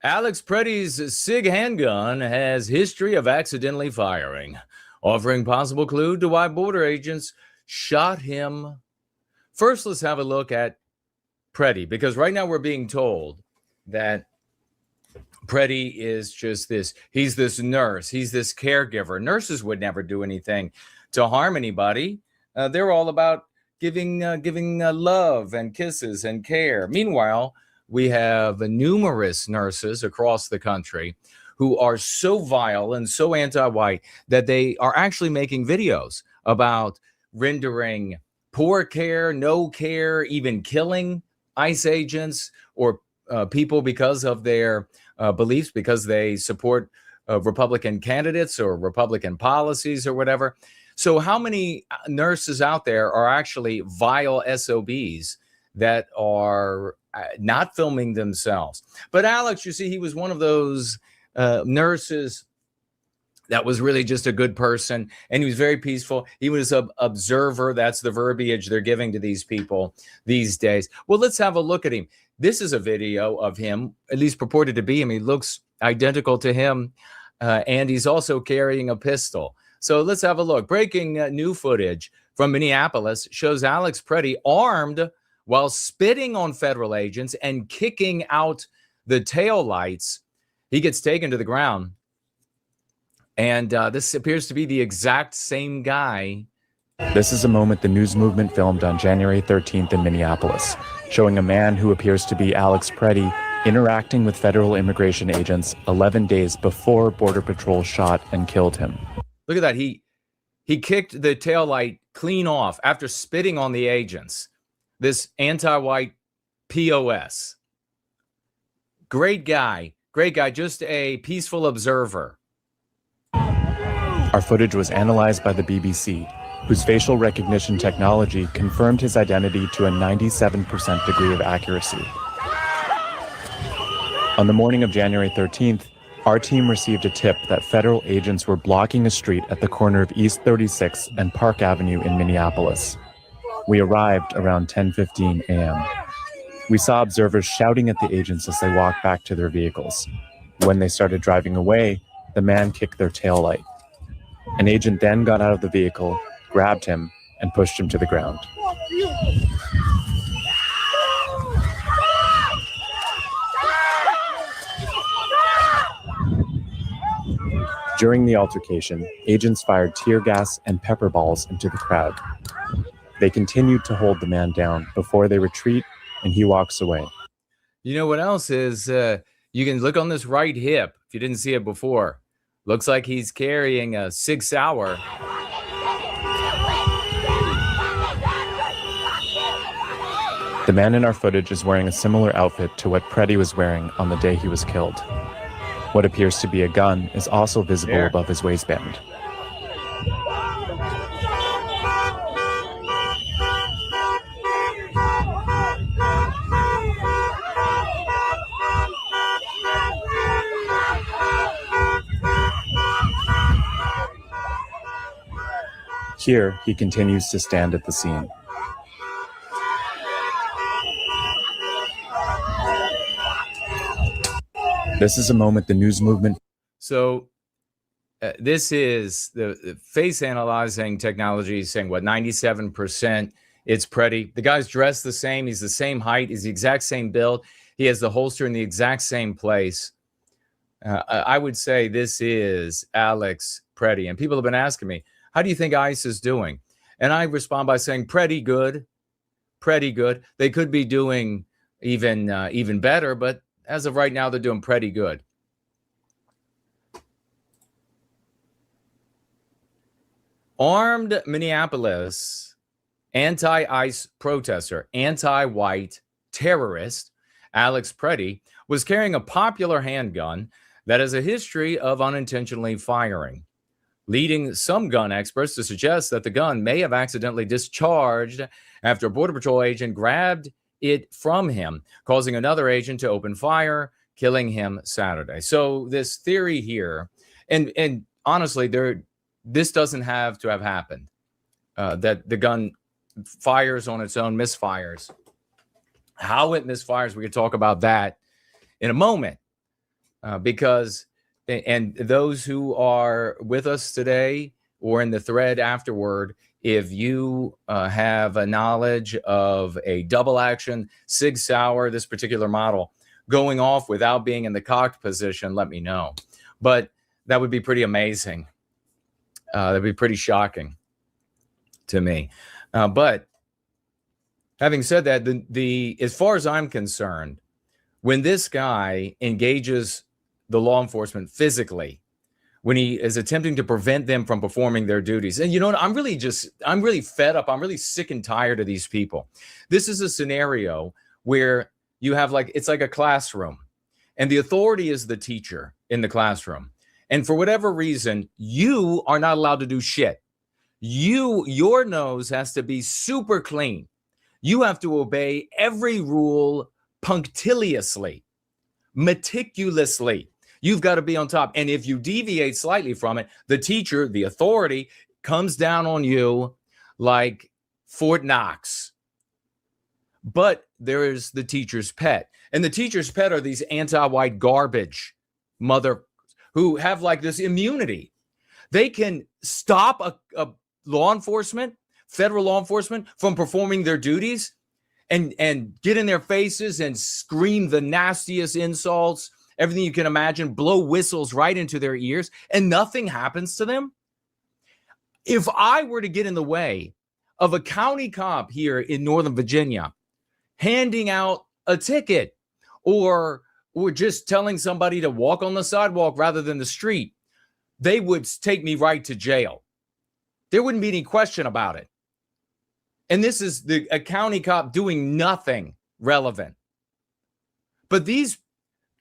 Alex Pretti's SIG handgun has history of accidentally firing, offering possible clue to why border agents shot him. First, let's have a look at Pretti, because right now we're being told that Pretti is just this. He's this nurse. He's this caregiver. Nurses would never do anything to harm anybody. They're all about giving love and kisses and care. Meanwhile, we have numerous nurses across the country who are so vile and so anti-white that they are actually making videos about rendering poor care, no care, even killing ICE agents or people because of their beliefs, because they support Republican candidates or Republican policies or whatever. So how many nurses out there are actually vile SOBs that are not filming themselves? But Alex, you see, he was one of those nurses that was really just a good person, and he was very peaceful. He was an observer. That's the verbiage they're giving to these people these days. Well, let's have a look at him. This is a video of him, at least purported to be him. He looks identical to him, and he's also carrying a pistol. So let's have a look. Breaking new footage from Minneapolis shows Alex Pretti armed while spitting on federal agents and kicking out the taillights. He gets taken to the ground. And this appears to be the exact same guy. This is a moment the news movement filmed on January 13th in Minneapolis, showing a man who appears to be Alex Pretti interacting with federal immigration agents 11 days before Border Patrol shot and killed him. Look at that. He kicked the taillight clean off after spitting on the agents. This anti-white POS. Great guy, just a peaceful observer. Our footage was analyzed by the BBC, whose facial recognition technology confirmed his identity to a 97% degree of accuracy. On the morning of January 13th, our team received a tip that federal agents were blocking a street at the corner of East 36th and Park Avenue in Minneapolis. We arrived around 10:15 a.m. We saw observers shouting at the agents as they walked back to their vehicles. When they started driving away, the man kicked their taillight. An agent then got out of the vehicle, grabbed him, and pushed him to the ground. During the altercation, agents fired tear gas and pepper balls into the crowd. They continued to hold the man down before they retreat, and he walks away. You know what else is? You can look on this right hip, if you didn't see it before. Looks like he's carrying a Sig Sauer. The man in our footage is wearing a similar outfit to what Pretti was wearing on the day he was killed. What appears to be a gun is also visible above his waistband. Here, he continues to stand at the scene. This is a moment the news movement... So this is the face analyzing technology saying, what, 97%? It's Pretti. The guy's dressed the same. He's the same height. He's the exact same build. He has the holster in the exact same place. I would say this is Alex Pretti. And people have been asking me, how do you think ICE is doing? And I respond by saying, pretty good. Pretty good. They could be doing even better, but as of right now, they're doing pretty good. Armed Minneapolis anti-ICE protester, anti-white terrorist Alex Pretti was carrying a popular handgun that has a history of unintentionally firing, leading some gun experts to suggest that the gun may have accidentally discharged after a Border Patrol agent grabbed it from him, causing another agent to open fire, killing him Saturday. So this theory here, and honestly, this doesn't have to have happened, that the gun fires on its own, misfires. How it misfires, we could talk about that in a moment. because, and those who are with us today or in the thread afterward, if you have a knowledge of a double action Sig Sauer, this particular model, going off without being in the cocked position, let me know. But that would be pretty amazing. That'd be pretty shocking to me. But having said that, as far as I'm concerned, when this guy engages the law enforcement physically, when he is attempting to prevent them from performing their duties. And you know what? I'm really fed up. I'm really sick and tired of these people. This is a scenario where you have it's like a classroom, and the authority is the teacher in the classroom. And for whatever reason, you are not allowed to do shit. Your nose has to be super clean. You have to obey every rule punctiliously, meticulously. You've got to be on top. And if you deviate slightly from it, the teacher, the authority, comes down on you like Fort Knox. But there is the teacher's pet. And the teacher's pet are these anti-white garbage mother who have this immunity. They can stop a law enforcement, federal law enforcement, from performing their duties and get in their faces and scream the nastiest insults, everything you can imagine, blow whistles right into their ears, and nothing happens to them. If I were to get in the way of a county cop here in Northern Virginia handing out a ticket or just telling somebody to walk on the sidewalk rather than the street, they would take me right to jail. There wouldn't be any question about it. And this is a county cop doing nothing relevant. But these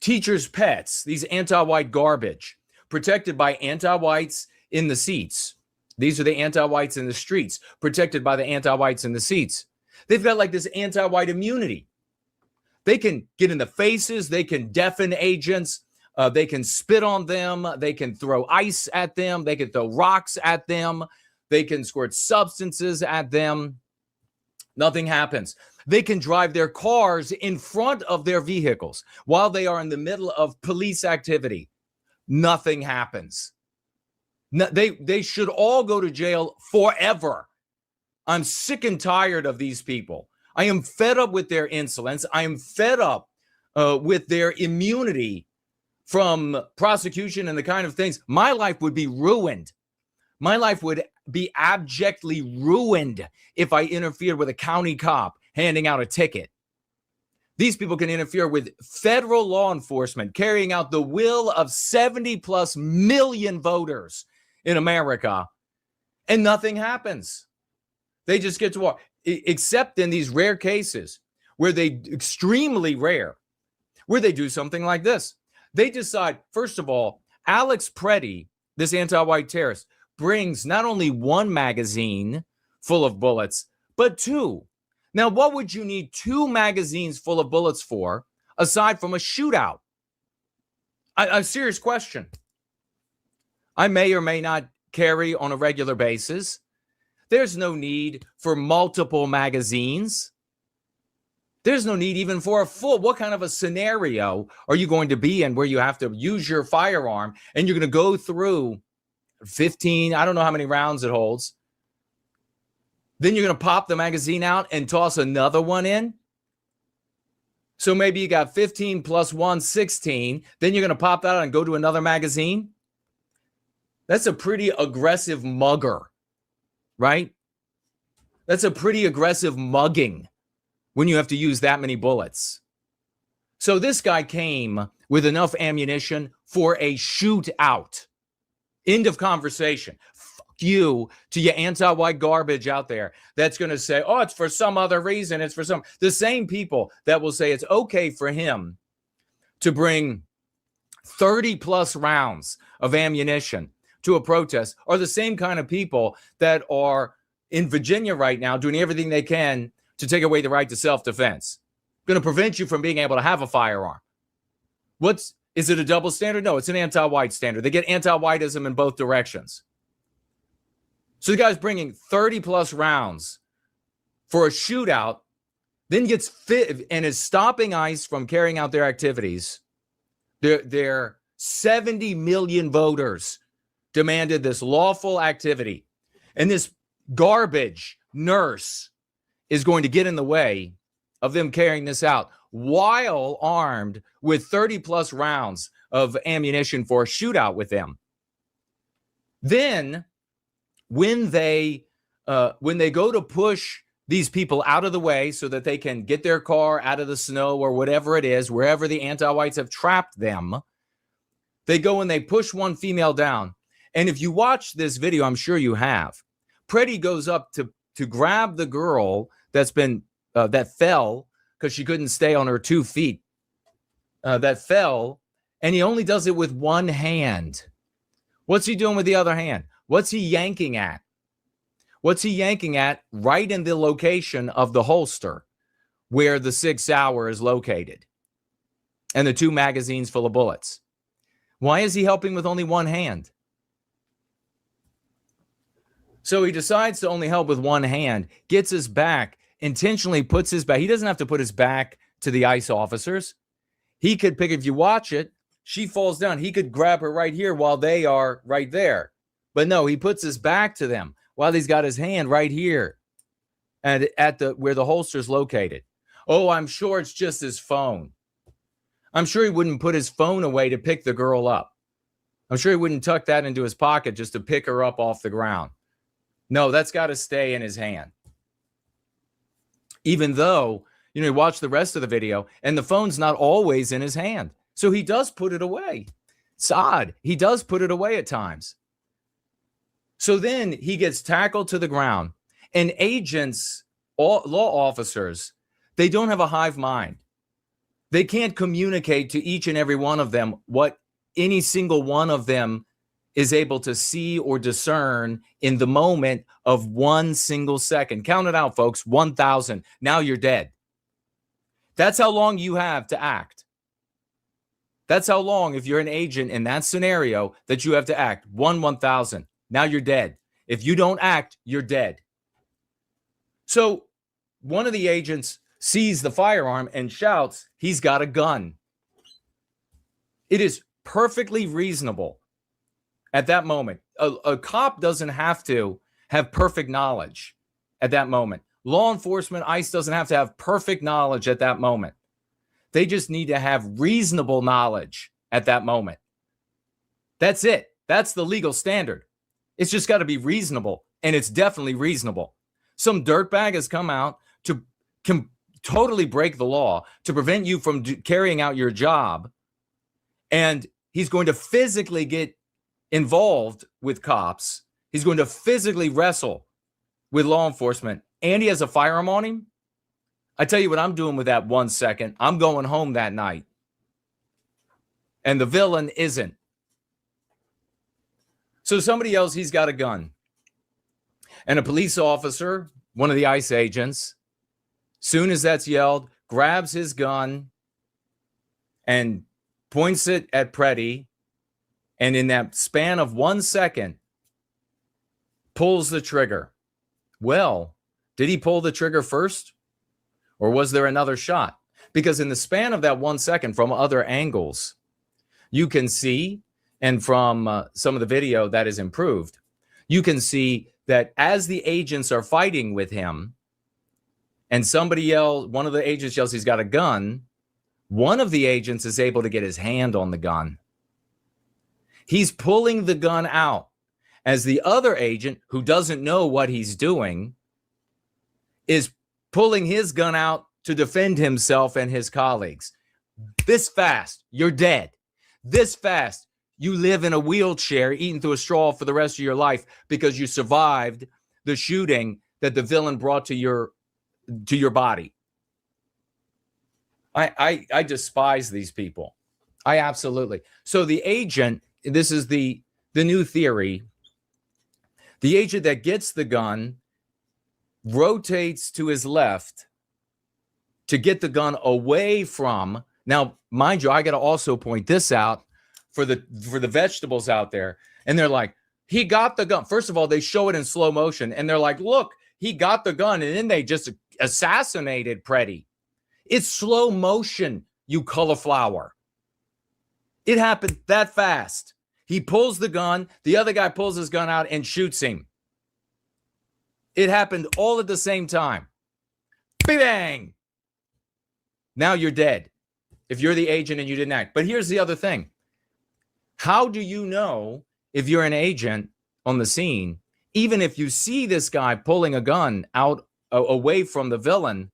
teachers' pets, these anti-white garbage, protected by anti-whites in the seats. These are the anti-whites in the streets, protected by the anti-whites in the seats. They've got this anti-white immunity. They can get in the faces. They can deafen agents. They can spit on them. They can throw ice at them. They can throw rocks at them. They can squirt substances at them. Nothing happens. They can drive their cars in front of their vehicles while they are in the middle of police activity. Nothing happens. They should all go to jail forever. I'm sick and tired of these people. I am fed up with their insolence. I am fed up with their immunity from prosecution and the kind of things. My life would be ruined. My life would be abjectly ruined if I interfered with a county cop handing out a ticket. These people can interfere with federal law enforcement carrying out the will of 70 plus million voters in America, and nothing happens. They just get to walk, except in these rare cases where extremely rare, where they do something like this. They decide, first of all, Alex Pretti, this anti-white terrorist, brings not only one magazine full of bullets, but two. Now, what would you need two magazines full of bullets for, aside from a shootout? A serious question. I may or may not carry on a regular basis. There's no need for multiple magazines. There's no need even for a full. What kind of a scenario are you going to be in where you have to use your firearm and you're going to go through 15, I don't know how many rounds it holds. Then you're going to pop the magazine out and toss another one in. So maybe you got 15 plus 1, 16. Then you're going to pop that out and go to another magazine. That's a pretty aggressive mugger, right? That's a pretty aggressive mugging when you have to use that many bullets. So this guy came with enough ammunition for a shootout. End of conversation. Fuck you to your anti-white garbage out there that's going to say, oh, it's for some other reason. It's for some. The same people that will say it's okay for him to bring 30 plus rounds of ammunition to a protest are the same kind of people that are in Virginia right now doing everything they can to take away the right to self-defense. Going to prevent you from being able to have a firearm. Is it a double standard? No, it's an anti-white standard. They get anti-whiteism in both directions. So the guy's bringing 30 plus rounds for a shootout, then gets fit and is stopping ICE from carrying out their activities Their 70 million voters demanded this lawful activity. And this garbage nurse is going to get in the way of them carrying this out while armed with 30 plus rounds of ammunition for a shootout with them. Then when they go to push these people out of the way so that they can get their car out of the snow or whatever it is, wherever the anti-whites have trapped them, they go and they push one female down. And if you watch this video, I'm sure you have, Pretti goes up to grab the girl that's been that fell because she couldn't stay on her 2 feet, that fell, and he only does it with one hand. What's he doing with the other hand? What's he yanking at? What's he yanking at? Right in the location of the holster where the Sig Sauer is located and the 2 magazines full of bullets. Why is he helping with only one hand? So he decides to only help with one hand, gets his back, intentionally puts his back. He doesn't have to put his back to the ICE officers. He could pick, if you watch it, she falls down. He could grab her right here while they are right there. But no, he puts his back to them while he's got his hand right here and at the where the holster is located. Oh, I'm sure it's just his phone. I'm sure he wouldn't put his phone away to pick the girl up. I'm sure he wouldn't tuck that into his pocket just to pick her up off the ground. No, that's got to stay in his hand. Even though, you watch the rest of the video and the phone's not always in his hand. So he does put it away. It's odd. He does put it away at times. So then he gets tackled to the ground, and agents, law officers, they don't have a hive mind. They can't communicate to each and every one of them what any single one of them is able to see or discern in the moment of 1 single second. Count it out, folks. 1,000. Now you're dead. That's how long you have to act. That's how long, if you're an agent in that scenario, that you have to act. 1,000. Now you're dead. If you don't act, you're dead. So one of the agents sees the firearm and shouts, he's got a gun. It is perfectly reasonable at that moment. A cop doesn't have to have perfect knowledge at that moment. Law enforcement, ICE doesn't have to have perfect knowledge at that moment. They just need to have reasonable knowledge at that moment. That's it. That's the legal standard. It's just got to be reasonable, and it's definitely reasonable. Some dirtbag has come out to totally break the law to prevent you from carrying out your job, and he's going to physically get involved with cops. He's going to physically wrestle with law enforcement, and he has a firearm on him. I tell you what I'm doing with that 1 second. I'm going home that night. And the villain isn't. So somebody else, he's got a gun. And a police officer, one of the ICE agents, soon as that's yelled, grabs his gun and points it at Pretti. And in that span of 1 second, pulls the trigger. Well, did he pull the trigger first? Or was there another shot? Because in the span of that 1 second, from other angles, you can see, and from some of the video that is improved, you can see that as the agents are fighting with him, and one of the agents yells he's got a gun, one of the agents is able to get his hand on the gun. He's pulling the gun out as the other agent, who doesn't know what he's doing, is pulling his gun out to defend himself and his colleagues. This fast, you're dead. This fast, you live in a wheelchair eating through a straw for the rest of your life because you survived the shooting that the villain brought to your body. I despise these people. I absolutely. So the agent, this is the new theory. The agent that gets the gun rotates to his left to get the gun away from. Now, mind you, I got to also point this out for the vegetables out there. And they're like, he got the gun. First of all, they show it in slow motion and they're like, look, he got the gun. And then they just assassinated Pretti. It's slow motion, you cauliflower. It happened that fast. He pulls the gun, the other guy pulls his gun out and shoots him. It happened all at the same time. Bang! Now you're dead if you're the agent and you didn't act. But here's the other thing. How do you know if you're an agent on the scene, even if you see this guy pulling a gun out away from the villain,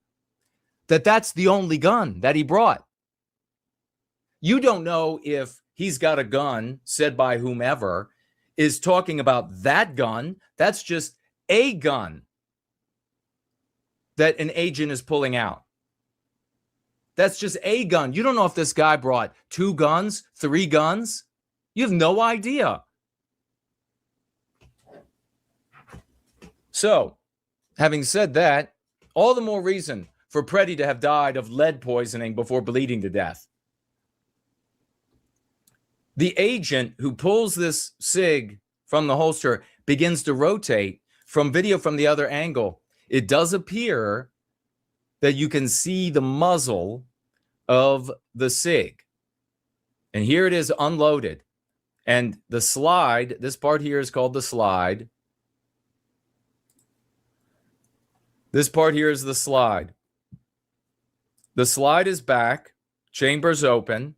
that that's the only gun that he brought? You don't know if he's got a gun said by whomever is talking about that gun. That's just a gun that an agent is pulling out. That's just a gun. You don't know if this guy brought 2 guns, 3 guns. You have no idea. So, having said that, all the more reason for Pretti to have died of lead poisoning before bleeding to death. The agent who pulls this SIG from the holster begins to rotate. From video from the other angle, it does appear that you can see the muzzle of the SIG. And here it is unloaded. And the slide, this part here is called the slide. This part here is the slide. The slide is back, chambers open,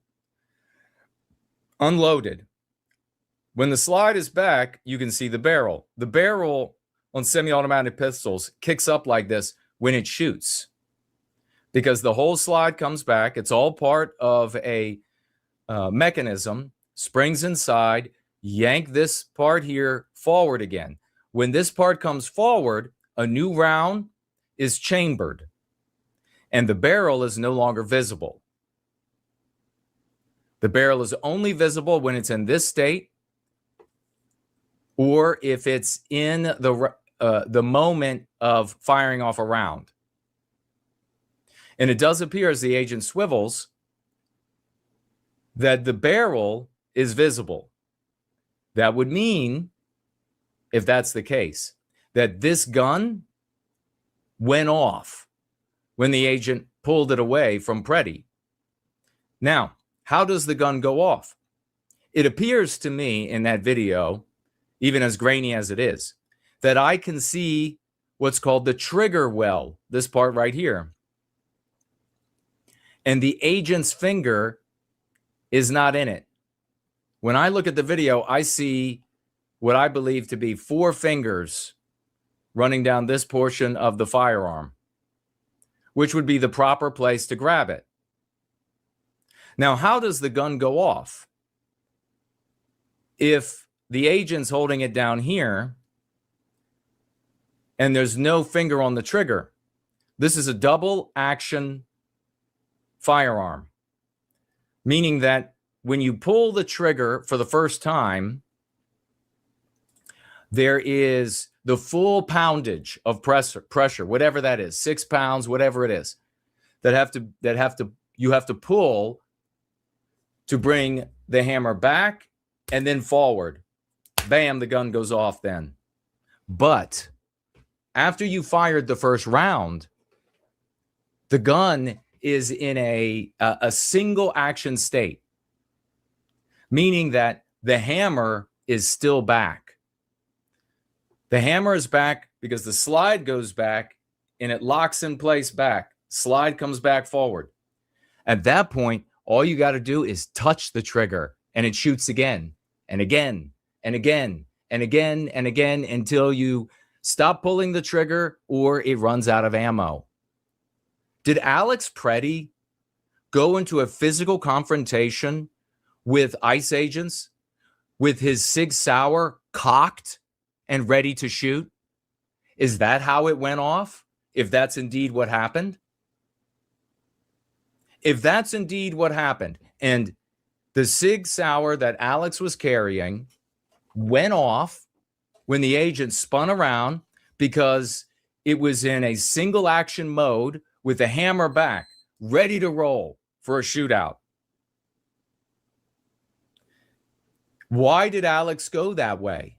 unloaded. When the slide is back, you can see the barrel. The barrel on semi-automatic pistols kicks up like this when it shoots, because the whole slide comes back. It's all part of a mechanism. Springs inside, yank this part here forward again. When this part comes forward, a new round is chambered, and the barrel is no longer visible. The barrel is only visible when it's in this state, or if it's in the moment of firing off a round. And it does appear, as the agent swivels, that the barrel is visible. That would mean, if that's the case, that this gun went off when the agent pulled it away from Pretti. Now, how does the gun go off? It appears to me in that video, even as grainy as it is, that I can see what's called the trigger well, this part right here. And the agent's finger is not in it. When I look at the video, I see what I believe to be 4 fingers running down this portion of the firearm, which would be the proper place to grab it. Now, how does the gun go off? If the agent's holding it down here and there's no finger on the trigger, this is a double action firearm, meaning that when you pull the trigger for the first time, there is the full poundage of pressure, whatever that is, 6 pounds, whatever it is, you have to pull to bring the hammer back and then forward. Bam, the gun goes off then. But after you fired the first round, the gun is in a single action state, meaning that the hammer is still back. The hammer is back because the slide goes back and it locks in place back. Slide comes back forward. At that point, all you got to do is touch the trigger and it shoots again and again and again and again and again until you stop pulling the trigger or it runs out of ammo. Did Alex Pretti go into a physical confrontation with ICE agents with his Sig Sauer cocked and ready to shoot? Is that how it went off? If that's indeed what happened? If that's indeed what happened, and the Sig Sauer that Alex was carrying went off when the agent spun around because it was in a single action mode with the hammer back, ready to roll for a shootout. Why did Alex go that way?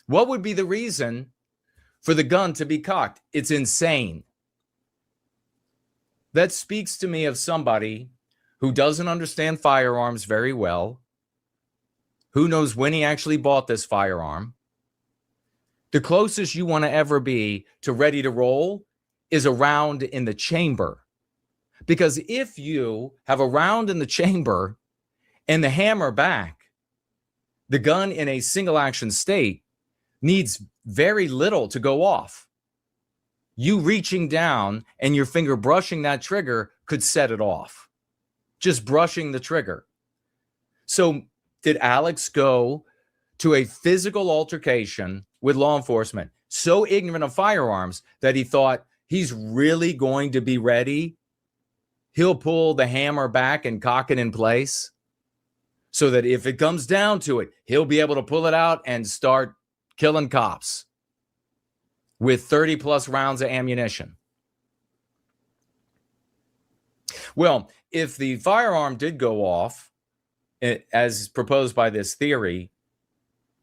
What would be the reason for the gun to be cocked? It's insane. That speaks to me of somebody who doesn't understand firearms very well, who knows when he actually bought this firearm. The closest you want to ever be to ready to roll is a round in the chamber. Because if you have a round in the chamber and the hammer back, the gun in a single action state needs very little to go off. You reaching down and your finger brushing that trigger could set it off. Just brushing the trigger. So did Alex go to a physical altercation with law enforcement, so ignorant of firearms that he thought he's really going to be ready? He'll pull the hammer back and cock it in place so that if it comes down to it, he'll be able to pull it out and start killing cops with 30 plus rounds of ammunition. Well, if the firearm did go off, as proposed by this theory,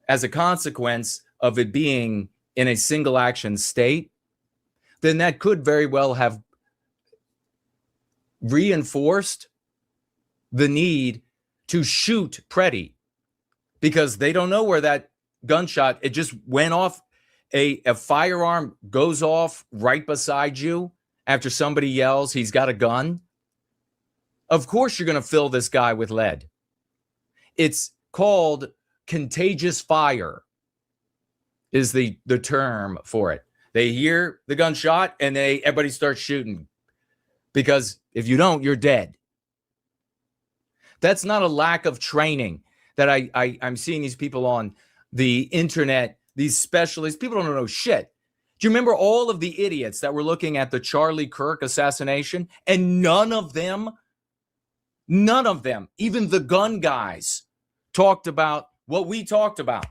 as a consequence of it being in a single action state, then that could very well have reinforced the need to shoot Pretti, because they don't know where that gunshot, it just went off. A firearm goes off right beside you after somebody yells he's got a gun. Of course you're going to fill this guy with lead. It's called contagious fire is the term for it. They hear the gunshot and everybody starts shooting, because if you don't, you're dead. That's not a lack of training that I'm seeing these people on the internet, these specialists. People don't know shit. Do you remember all of the idiots that were looking at the Charlie Kirk assassination? And none of them, even the gun guys, talked about what we talked about.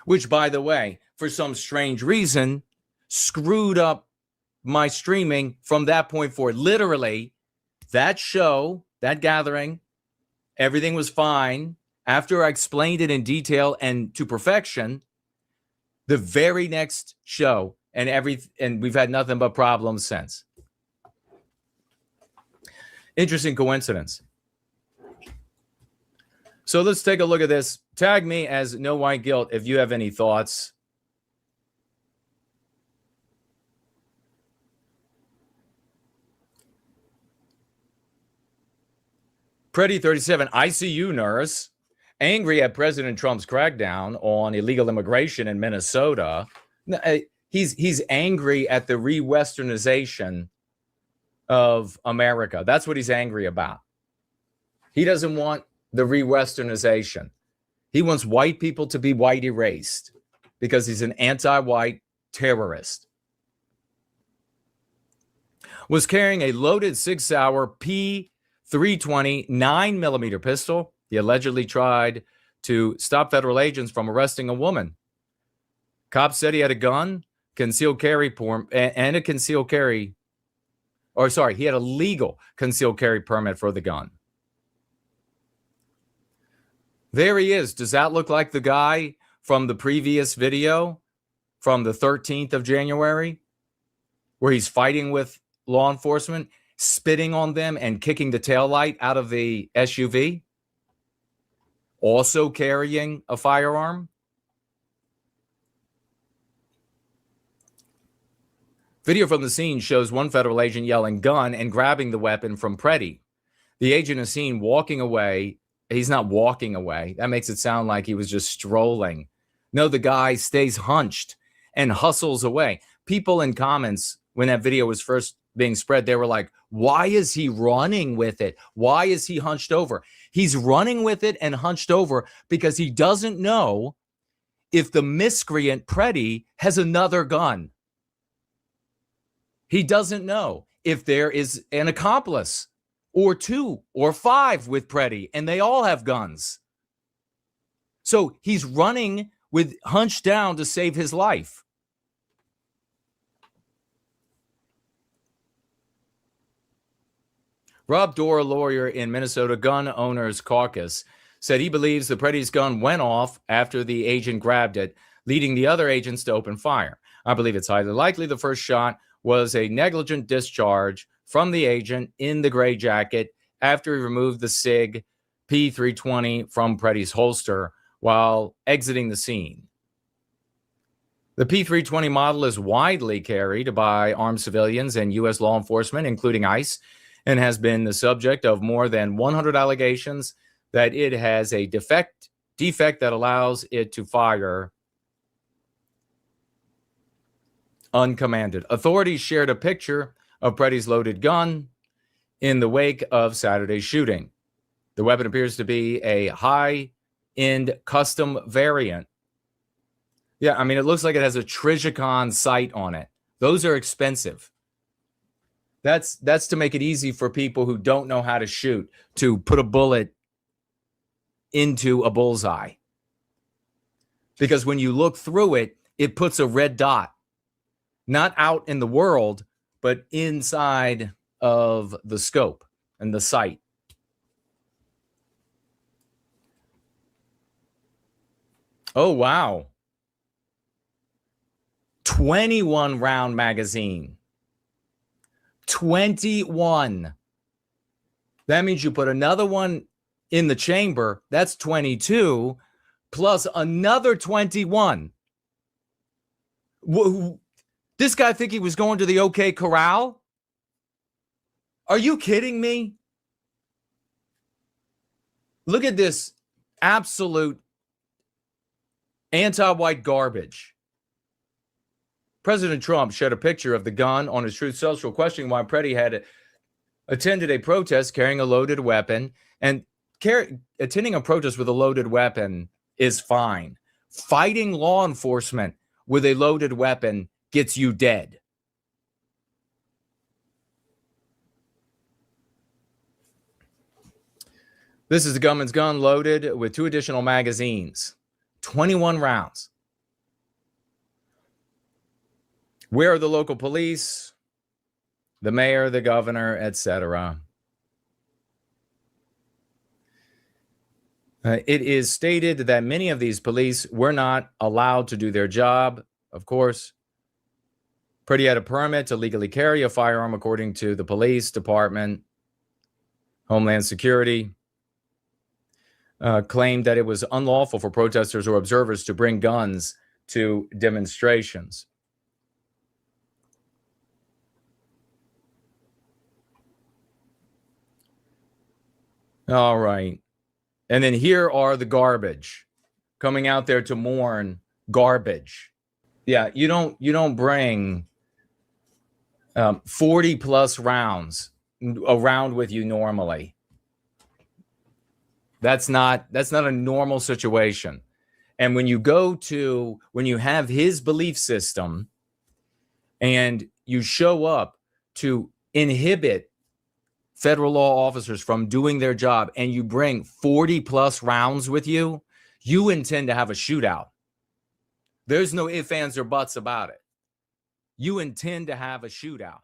Which, by the way, for some strange reason, screwed up my streaming from that point forward. Literally, that show, that gathering, everything was fine. After I explained it in detail and to perfection, the very next show, and we've had nothing but problems since. Interesting coincidence. So let's take a look at this. Tag me as No White Guilt if you have any thoughts. Pretti 37, ICU nurse, angry at President Trump's crackdown on illegal immigration in Minnesota. He's angry at the re-Westernization of America. That's what he's angry about. He doesn't want the re-Westernization. He wants white people to be white erased because he's an anti-white terrorist. Was carrying a loaded 6-hour P320 9mm pistol. He allegedly tried to stop federal agents from arresting a woman. Cops said he had a gun, concealed carry and a concealed carry, or sorry, he had a legal concealed carry permit for the gun. There he is. Does that look like the guy from the previous video from the 13th of January, where he's fighting with law enforcement, spitting on them and kicking the taillight out of the SUV? Also carrying a firearm? Video from the scene shows one federal agent yelling gun and grabbing the weapon from Pretti. The agent is seen walking away. He's not walking away. That makes it sound like he was just strolling. No, the guy stays hunched and hustles away. People in comments, when that video was first being spread, they were like, why is he running with it? Why is he hunched over? He's running with it and hunched over because he doesn't know if the miscreant Pretti has another gun. He doesn't know if there is an accomplice or 2 or 5 with Pretti, and they all have guns. So he's running with hunched down to save his life. Rob Dorr, a lawyer in Minnesota Gun Owners Caucus, said he believes the Pretti's gun went off after the agent grabbed it, leading the other agents to open fire. I believe it's highly likely the first shot was a negligent discharge from the agent in the gray jacket after he removed the SIG P320 from Pretti's holster while exiting the scene. The P320 model is widely carried by armed civilians and U.S. law enforcement, including ICE, and has been the subject of more than 100 allegations that it has a defect that allows it to fire uncommanded. Authorities shared a picture of Pretti's loaded gun in the wake of Saturday's shooting. The weapon appears to be a high-end custom variant. Yeah, I mean, it looks like it has a Trijicon sight on it. Those are expensive. That's to make it easy for people who don't know how to shoot to put a bullet into a bullseye. Because when you look through it, it puts a red dot, not out in the world, but inside of the scope and the sight. Oh, wow. 21 round magazine. 21. That means you put another one in the chamber. That's 22 plus another 21. This guy think he was going to the OK Corral? Are you kidding me? Look at this absolute anti-white garbage. President Trump shared a picture of the gun on his Truth Social, questioning why Pretti had attended a protest carrying a loaded weapon. And attending a protest with a loaded weapon is fine. Fighting law enforcement with a loaded weapon gets you dead. This is the gunman's gun loaded with 2 additional magazines. 21 rounds. Where are the local police, the mayor, the governor, etc.? It is stated that many of these police were not allowed to do their job. Of course, Pretti had a permit to legally carry a firearm, according to the police department. Homeland Security claimed that it was unlawful for protesters or observers to bring guns to demonstrations. All right. And then here are the garbage coming out there to mourn garbage. Yeah, you don't bring 40 plus rounds around with you normally. That's not a normal situation. And when you have his belief system and you show up to inhibit federal law officers from doing their job and you bring 40 plus rounds with you, you intend to have a shootout. There's no ifs, ands, or buts about it. You intend to have a shootout.